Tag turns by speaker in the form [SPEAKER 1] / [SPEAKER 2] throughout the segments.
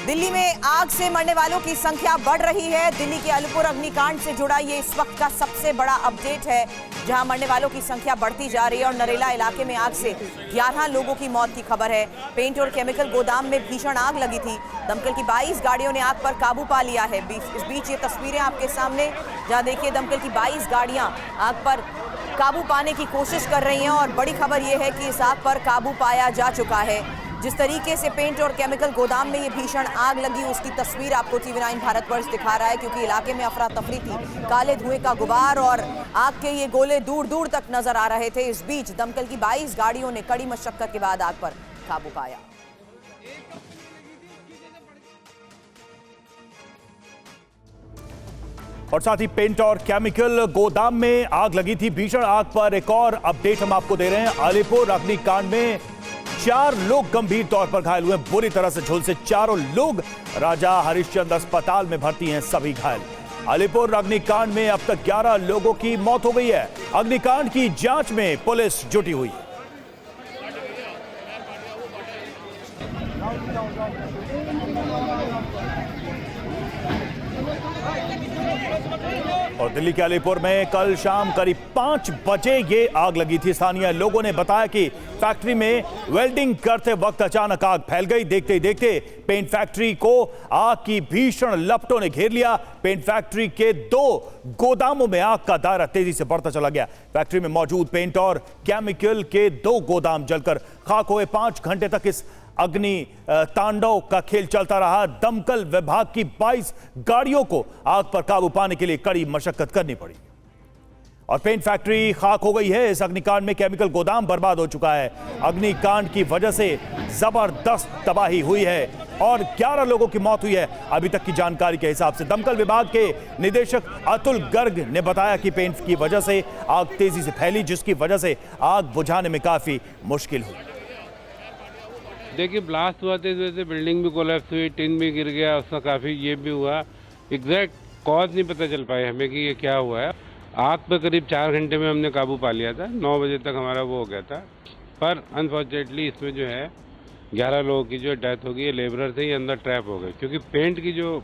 [SPEAKER 1] दिल्ली में आग से मरने वालों की संख्या बढ़ रही है। दिल्ली के अलीपुर अग्निकांड से जुड़ा ये इस वक्त का सबसे बड़ा अपडेट है, जहां मरने वालों की संख्या बढ़ती जा रही है और नरेला इलाके में आग से 11 लोगों की मौत की खबर है। पेंट और केमिकल गोदाम में भीषण आग लगी थी। दमकल की 22 गाड़ियों ने आग पर काबू पा लिया है। इस बीच ये तस्वीरें आपके सामने, जहां देखिए दमकल की 22 गाड़ियां आग पर काबू पाने की कोशिश कर रही हैं और बड़ी खबर यह है कि इस आग पर काबू पाया जा चुका है। जिस तरीके से पेंट और केमिकल गोदाम में ये भीषण आग लगी, उसकी तस्वीर आपको TV9 भारतवर्ष दिखा रहा है, क्योंकि इलाके में अफरा तफरी थी। काले धुएं का गुबार और आग के ये गोले दूर दूर तक नजर आ रहे थे। इस बीच दमकल की 22 गाड़ियों ने कड़ी मशक्कत के बाद आग पर काबू पाया।
[SPEAKER 2] और साथ ही पेंट और केमिकल गोदाम में आग लगी थी। भीषण आग पर एक और अपडेट हम आपको दे रहे हैं। अलीपुर अग्निकांड में 4 लोग गंभीर तौर पर घायल हुए, बुरी तरह से झुलसे 4 लोग राजा हरिश्चंद्र अस्पताल में भर्ती हैं, सभी घायल। अलीपुर अग्निकांड में अब तक 11 लोगों की मौत हो गई है। अग्निकांड की जांच में पुलिस जुटी हुई है। और दिल्ली के अलीपुर में कल शाम करीब 5 बजे ये आग लगी थी। स्थानीय लोगों ने बताया कि फैक्ट्री में वेल्डिंग करते वक्त अचानक आग फैल गई। देखते ही देखते पेंट फैक्ट्री को आग की भीषण लपटों ने घेर लिया। पेंट फैक्ट्री के 2 गोदामों में आग का दायरा तेजी से बढ़ता चला गया। फैक्ट्री में मौजूद पेंट और केमिकल के 2 गोदाम जलकर खाक हुए। 5 घंटे तक इस अग्नि तांडव का खेल चलता रहा। दमकल विभाग की 22 गाड़ियों को आग पर काबू पाने के लिए कड़ी मशक्कत करनी पड़ी और पेंट फैक्ट्री खाक हो गई है। इस अग्निकांड में केमिकल गोदाम बर्बाद हो चुका है। अग्निकांड की वजह से जबरदस्त तबाही हुई है और 11 लोगों की मौत हुई है अभी तक की जानकारी के हिसाब से। दमकल विभाग के निदेशक अतुल गर्ग ने बताया कि पेंट की वजह से आग तेजी से फैली, जिसकी वजह से आग बुझाने में काफी मुश्किल हुई।
[SPEAKER 3] देखिए, ब्लास्ट हुआ था, इस वजह से बिल्डिंग भी कोलैप्स हुई, टिन भी गिर गया, उसका काफ़ी ये भी हुआ। एग्जैक्ट कॉज नहीं पता चल पाया हमें कि ये क्या हुआ है। आग पर करीब 4 घंटे में हमने काबू पा लिया था। 9 बजे तक हमारा वो हो गया था, पर अनफॉर्चुनेटली इसमें जो है 11 लोगों की जो डेथ हो गई। ये लेबरर थे, ये अंदर ट्रैप हो गए, क्योंकि पेंट की जो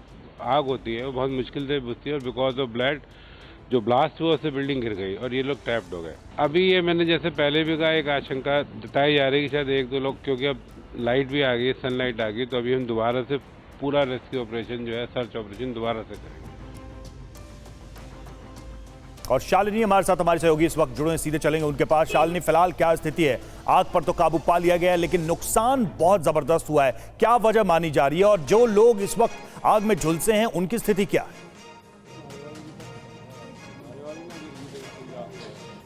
[SPEAKER 3] आग होती है वो बहुत मुश्किल से बुझती है और बिकॉज ऑफ ब्लड जो ब्लास्ट हुआ उससे बिल्डिंग गिर गई और ये लोग ट्रैप्ड हो गए। अभी ये मैंने जैसे पहले भी कहा, एक आशंका जताई जा रही है कि शायद 1-2 लोग, क्योंकि अब लाइट भी आ गई, सनलाइट आ गई, तो अभी हम दोबारा से पूरा रेस्क्यू ऑपरेशन जो है, सर्च ऑपरेशन दोबारा से करेंगे।
[SPEAKER 2] और शालिनी हमारे साथ, हमारे सहयोगी इस वक्त जुड़े हैं, सीधे चलेंगे उनके पास। शालिनी, फिलहाल क्या स्थिति है? आग पर तो काबू पा लिया गया है, लेकिन नुकसान बहुत जबरदस्त हुआ है। क्या वजह मानी जा रही है और जो लोग इस वक्त आग में झुलसे हैं उनकी स्थिति क्या है?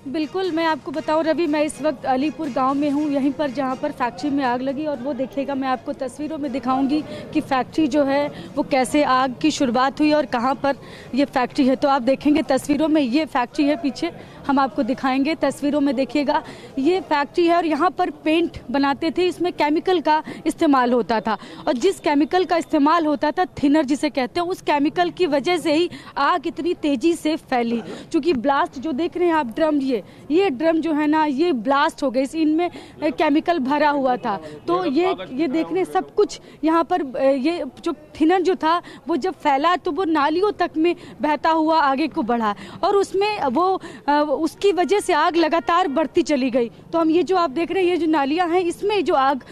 [SPEAKER 4] बिल्कुल, मैं आपको बताऊं रवि, मैं इस वक्त अलीपुर गांव में हूं, यहीं पर जहां पर फैक्ट्री में आग लगी। और वो देखिएगा, मैं आपको तस्वीरों में दिखाऊंगी कि फैक्ट्री जो है वो कैसे आग की शुरुआत हुई और कहां पर ये फैक्ट्री है। तो आप देखेंगे तस्वीरों में, ये फैक्ट्री है, पीछे हम आपको दिखाएंगे तस्वीरों में। देखिएगा, ये फैक्ट्री है और यहाँ पर पेंट बनाते थे। इसमें केमिकल का इस्तेमाल होता था और जिस केमिकल का इस्तेमाल होता था, थिनर जिसे कहते हैं, उस केमिकल की वजह से ही आग इतनी तेजी से फैली। चूँकि ब्लास्ट जो देख रहे हैं आप, ड्रम, ये ड्रम जो है ना, ये ब्लास्ट हो गए, इनमें केमिकल भरा हुआ था। तो ये देख रहे हैं सब कुछ यहाँ पर। ये जो थिनर जो था वो जब फैला तो वो नालियों तक में बहता हुआ आगे को बढ़ा और उसमें उसकी वजह से आग लगातार बढ़ती चली गई। तो हम ये जो आप देख रहे हैं, ये जो नालियाँ हैं, इसमें जो आग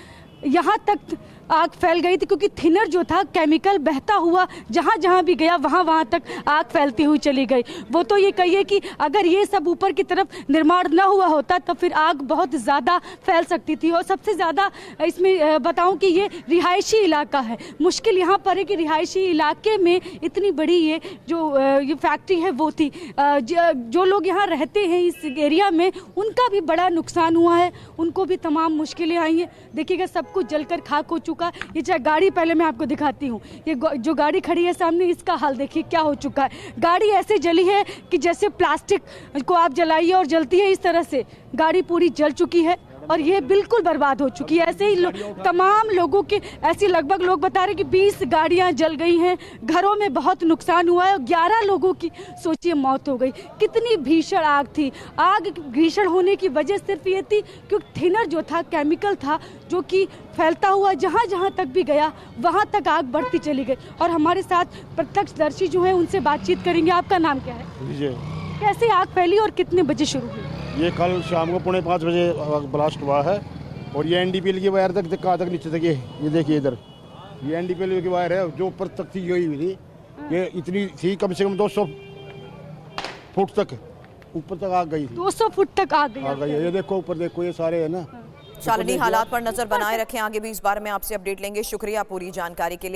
[SPEAKER 4] यहाँ तक आग फैल गई थी, क्योंकि थिनर जो था, केमिकल बहता हुआ जहाँ जहाँ भी गया वहाँ तक आग फैलती हुई चली गई। वो तो ये कहिए कि अगर ये सब ऊपर की तरफ निर्माण न हुआ होता तो फिर आग बहुत ज़्यादा फैल सकती थी। और सबसे ज़्यादा इसमें बताऊं कि ये रिहायशी इलाका है। मुश्किल यहाँ पर है कि रिहायशी इलाके में इतनी बड़ी ये फैक्ट्री है वो थी। जो लोग यहाँ रहते हैं इस एरिया में, उनका भी बड़ा नुकसान हुआ है, उनको भी तमाम मुश्किलें आई हैं। देखिएगा, सब कुछ जलकर खाक हो चुका। ये चाहे गाड़ी, पहले मैं आपको दिखाती हूँ, ये जो गाड़ी खड़ी है सामने, इसका हाल देखिए क्या हो चुका है। गाड़ी ऐसे जली है कि जैसे प्लास्टिक को आप जलाइए और जलती है, इस तरह से गाड़ी पूरी जल चुकी है और ये बिल्कुल बर्बाद हो चुकी है। ऐसे ही तमाम लोगों के ऐसे लगभग लोग बता रहे कि 20 गाड़ियां जल गई हैं, घरों में बहुत नुकसान हुआ है और 11 लोगों की सोचिए मौत हो गई। कितनी भीषण आग थी। आग भीषण होने की वजह सिर्फ ये थी क्योंकि थिनर जो था केमिकल था जो कि फैलता हुआ जहाँ जहाँ तक भी गया वहाँ तक आग बढ़ती चली गई। और हमारे साथ प्रत्यक्षदर्शी जो है उनसे बातचीत करेंगे। आपका नाम क्या है?
[SPEAKER 5] विजय।
[SPEAKER 4] कैसे आग फैली और कितने बजे शुरू हुई?
[SPEAKER 5] ये कल शाम को 4:45 बजे ब्लास्ट हुआ है और ये एनडीपीएल की वायर तक कहाँ तक नीचे तक ये देखिए इधर ये एनडीपीएल की वायर है जो ऊपर तक थी गई हुई थी। ये इतनी थी कम से कम 200 फुट तक ऊपर तक आग गई थी।
[SPEAKER 4] 200 फुट तक आग गई।
[SPEAKER 5] ये देखो ऊपर देखो ये सारे है ना।
[SPEAKER 1] शालिनी, हालात पर नजर बनाए रखें, आगे भी इस बारे में आपसे अपडेट लेंगे। शुक्रिया पूरी जानकारी के लिए।